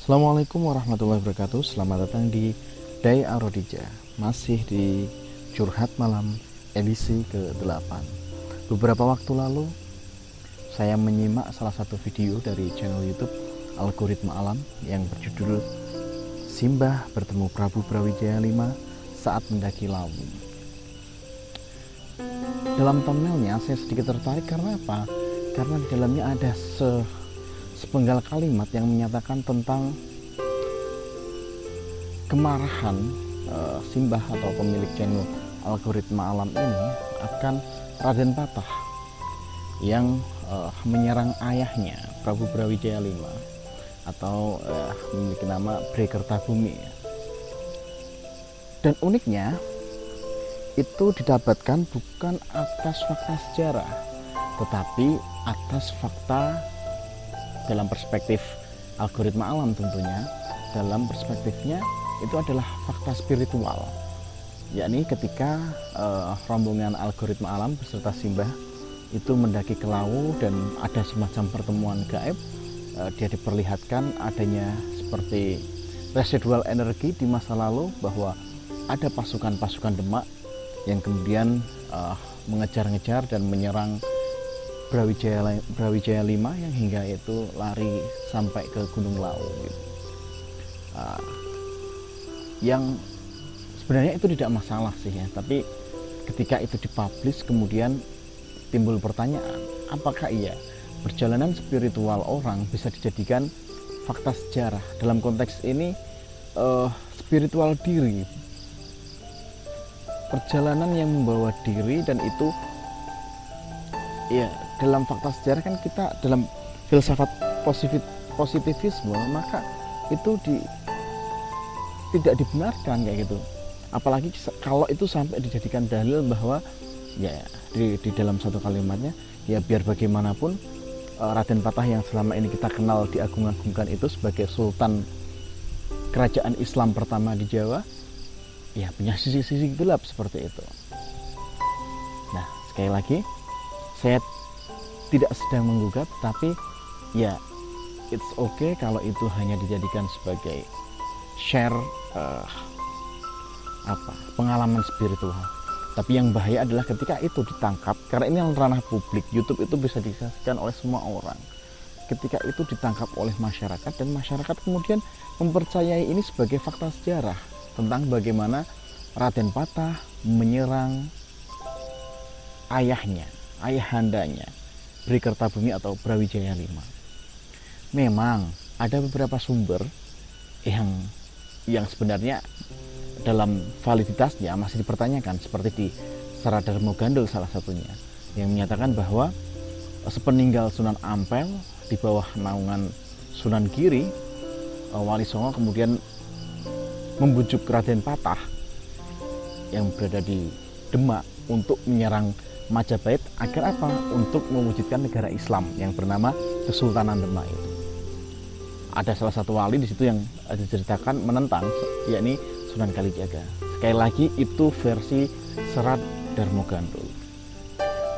Assalamualaikum warahmatullahi wabarakatuh. Selamat datang di Dai Arodija. Masih di Curhat Malam edisi ke-8. Beberapa waktu lalu saya menyimak salah satu video dari channel YouTube Algoritma Alam yang berjudul Simbah bertemu Prabu Brawijaya V saat mendaki Lawu. Dalam thumbnailnya saya sedikit tertarik karena apa? Karena di dalamnya ada sepenggal kalimat yang menyatakan tentang kemarahan Simbah atau pemilik channel Algoritma Alam ini akan Raden Patah yang menyerang ayahnya Prabu Brawijaya V atau memiliki nama Bhre Kertabumi. Dan uniknya itu didapatkan bukan atas fakta sejarah, tetapi atas fakta dalam perspektif Algoritma Alam tentunya. Dalam perspektifnya itu adalah fakta spiritual, yakni ketika rombongan Algoritma Alam beserta Simbah itu mendaki ke Lawu dan ada semacam pertemuan gaib, dia diperlihatkan adanya seperti residual energi di masa lalu, bahwa ada pasukan-pasukan Demak yang kemudian mengejar-ngejar dan menyerang Brawijaya V yang hingga itu lari sampai ke Gunung Lawu gitu. Yang sebenarnya itu tidak masalah sih ya, tapi ketika itu dipublish kemudian timbul pertanyaan, apakah iya perjalanan spiritual orang bisa dijadikan fakta sejarah? Dalam konteks ini spiritual diri, perjalanan yang membawa diri, dan itu ya dalam fakta sejarah kan kita dalam filsafat positivisme, maka itu tidak dibenarkan kayak gitu. Apalagi kalau itu sampai dijadikan dalil bahwa ya di dalam satu kalimatnya, ya biar bagaimanapun Raden Patah yang selama ini kita kenal diagung-agungkan itu sebagai sultan kerajaan Islam pertama di Jawa, ya punya sisi-sisi gelap seperti itu. Nah, sekali lagi saya tidak sedang menggugat, tapi ya it's okay kalau itu hanya dijadikan sebagai share pengalaman spiritual. Tapi yang bahaya adalah ketika itu ditangkap, karena ini ranah publik, YouTube itu bisa disaksikan oleh semua orang. Ketika itu ditangkap oleh masyarakat dan masyarakat kemudian mempercayai ini sebagai fakta sejarah tentang bagaimana Raden Patah menyerang ayahandanya Bhre Kertabumi atau Brawijaya V. Memang ada beberapa sumber yang sebenarnya dalam validitasnya masih dipertanyakan, seperti di Saradarmo Gandul salah satunya, yang menyatakan bahwa sepeninggal Sunan Ampel di bawah naungan Sunan Giri, Wali Songo kemudian membujuk Raden Patah yang berada di Demak untuk menyerang Majapahit agar apa? Untuk mewujudkan negara Islam yang bernama Kesultanan Demak itu. Ada salah satu wali di situ yang diceritakan menentang, yakni Sunan Kalijaga. Sekali lagi itu versi Serat Darmo Gandul.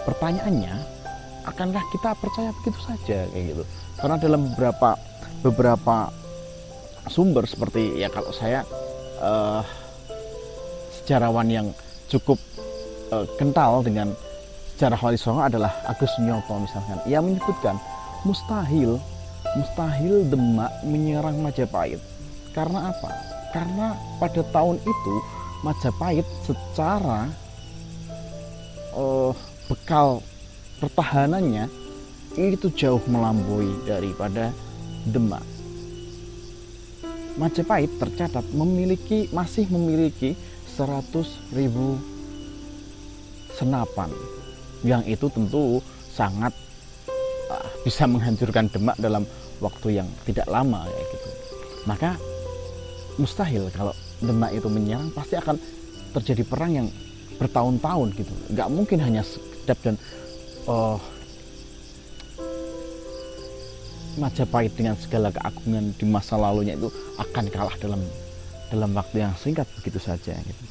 Pertanyaannya, akankah kita percaya begitu saja kayak gitu? Karena dalam beberapa sumber seperti ya, kalau saya sejarawan yang cukup kental dengan sejarah Wali Songo adalah Agus Nyoto misalkan. Ia menyebutkan mustahil Demak menyerang Majapahit. Karena apa? Karena pada tahun itu Majapahit secara bekal pertahanannya itu jauh melampaui daripada Demak. Majapahit tercatat masih memiliki 100.000 senapan, yang itu tentu sangat bisa menghancurkan Demak dalam waktu yang tidak lama kayak gitu. Maka mustahil kalau Demak itu menyerang, pasti akan terjadi perang yang bertahun-tahun gitu. Nggak mungkin hanya sekedap, dan Majapahit dengan segala keagungan di masa lalunya itu akan kalah dalam waktu yang singkat begitu saja gitu.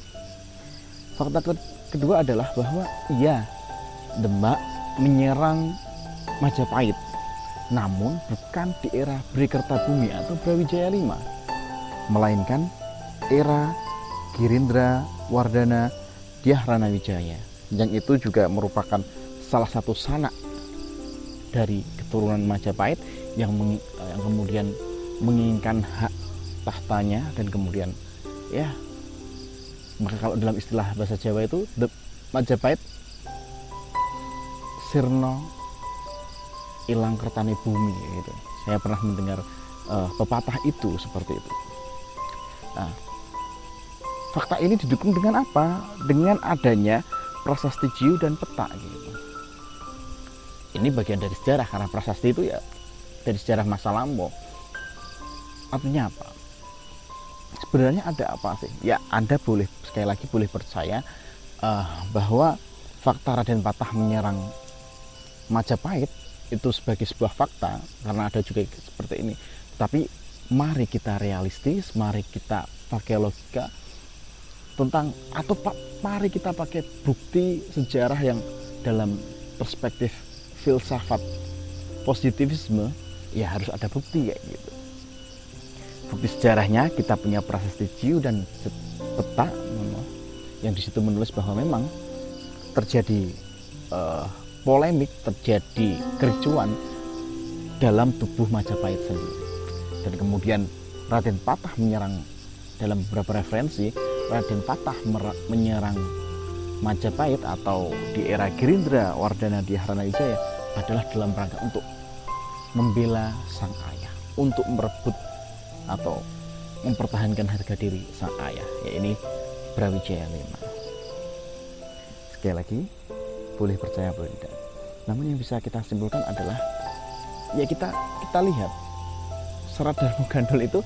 Fakta kedua adalah bahwa iya, Demak menyerang Majapahit, namun bukan di era Bhre-Kertabumi atau Brawijaya V, melainkan era Girindra Wardana Dhyarana Wijaya, yang itu juga merupakan salah satu sanak dari keturunan Majapahit yang kemudian menginginkan hak tahtanya, dan kemudian ya, maka kalau dalam istilah bahasa Jawa itu Majapahit sirno ilang kertane bumi gitu. Saya pernah mendengar pepatah itu seperti itu. Nah, fakta ini didukung dengan apa? Dengan adanya prasasti Jiu dan peta gitu. Ini bagian dari sejarah, karena prasasti itu ya dari sejarah masa lampau. Artinya apa? Sebenarnya ada apa sih? Ya, Anda boleh, sekali lagi boleh percaya bahwa fakta Raden Patah menyerang Majapahit itu sebagai sebuah fakta, karena ada juga seperti ini. Tapi mari kita realistis, mari kita pakai logika tentang, atau mari kita pakai bukti sejarah yang dalam perspektif filsafat positivisme, ya harus ada bukti kayak gitu. Bukti sejarahnya kita punya prasasti Jiu dan peta yang disitu menulis bahwa memang terjadi polemik, terjadi kericuan dalam tubuh Majapahit sendiri. Dan kemudian Raden Patah menyerang, dalam beberapa referensi Raden Patah menyerang Majapahit atau di era Girindra Wardana Dhyarana Wijaya adalah dalam rangka untuk membela sang ayah, untuk merebut atau mempertahankan harga diri sang ayah, yaitu Brawijaya V. Sekali lagi, boleh percaya boleh tidak. Namun yang bisa kita simpulkan adalah ya kita lihat Serat Darmo Gandul itu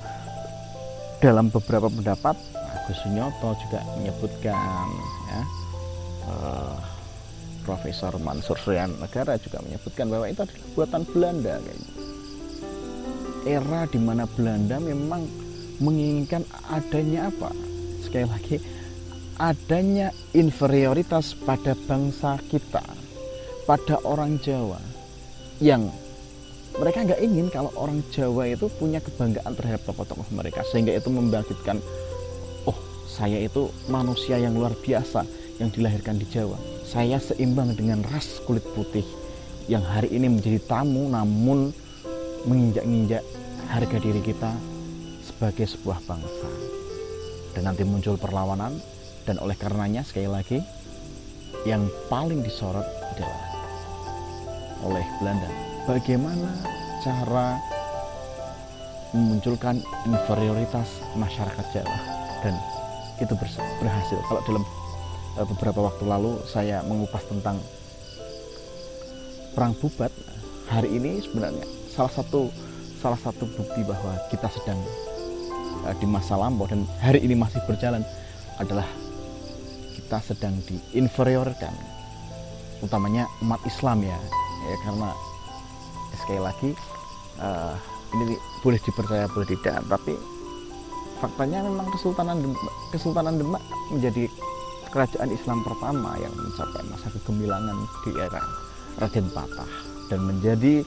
dalam beberapa pendapat, Agus Sunyoto juga menyebutkan, ya, Profesor Mansur Suryan Negara juga menyebutkan bahwa itu adalah buatan Belanda. Era di mana Belanda memang menginginkan adanya apa? Sekali lagi, adanya inferioritas pada bangsa kita, pada orang Jawa, yang mereka nggak ingin kalau orang Jawa itu punya kebanggaan terhadap tokoh-tokoh mereka, sehingga itu membangkitkan, oh, saya itu manusia yang luar biasa yang dilahirkan di Jawa, saya seimbang dengan ras kulit putih yang hari ini menjadi tamu namun menginjak-injak harga diri kita sebagai sebuah bangsa. Dan nanti muncul perlawanan, dan oleh karenanya sekali lagi yang paling disorot adalah oleh Belanda bagaimana cara memunculkan inferioritas masyarakat Jawa, dan itu berhasil. Kalau dalam beberapa waktu lalu saya mengupas tentang Perang Bubat, hari ini sebenarnya salah satu bukti bahwa kita sedang di masa lampau dan hari ini masih berjalan adalah kita sedang diinferiorkan, utamanya umat Islam ya karena sekali lagi ini boleh dipercaya boleh tidak, tapi faktanya memang Kesultanan Demak menjadi kerajaan Islam pertama yang mencapai masa kegemilangan di era Raden Patah dan menjadi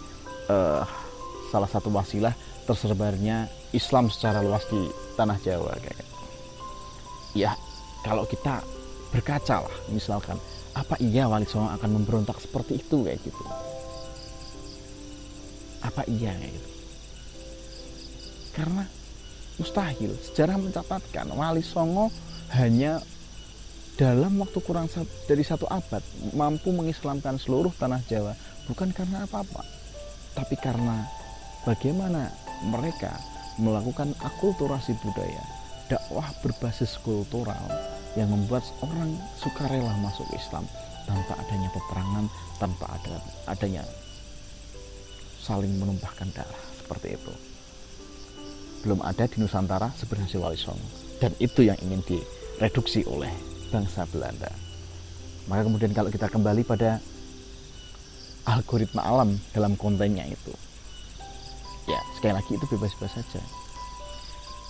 salah satu wasilah tersebarnya Islam secara luas di tanah Jawa. Ya, kalau kita berkaca lah, misalkan apa iya Wali Songo akan memberontak seperti itu kayak gitu? Apa iya kayak gitu? Karena mustahil. Sejarah mencatatkan Wali Songo hanya dalam waktu kurang dari 1 abad mampu mengislamkan seluruh tanah Jawa, bukan karena apa-apa, tapi karena bagaimana mereka melakukan akulturasi budaya, dakwah berbasis kultural yang membuat orang sukarela masuk Islam tanpa adanya peperangan, tanpa adanya saling menumpahkan darah seperti itu. Belum ada di Nusantara seberhasil Wali Songo, dan itu yang ingin direduksi oleh bangsa Belanda. Maka kemudian kalau kita kembali pada algoritma alam dalam kontennya itu, ya sekali lagi itu bebas-bebas saja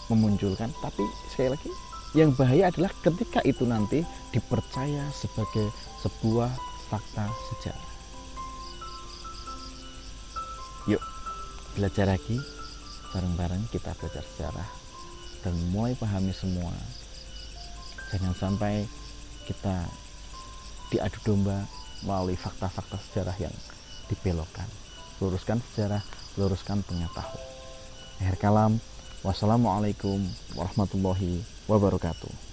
memunculkan, tapi sekali lagi yang bahaya adalah ketika itu nanti dipercaya sebagai sebuah fakta sejarah. Yuk belajar lagi, bareng-bareng kita belajar sejarah dan mulai pahami semua. Jangan sampai kita diadu domba melalui fakta-fakta sejarah yang dibelokkan. Luruskan sejarah, luruskan pengetahuan. Akhir kalam, wassalamualaikum warahmatullahi wabarakatuh.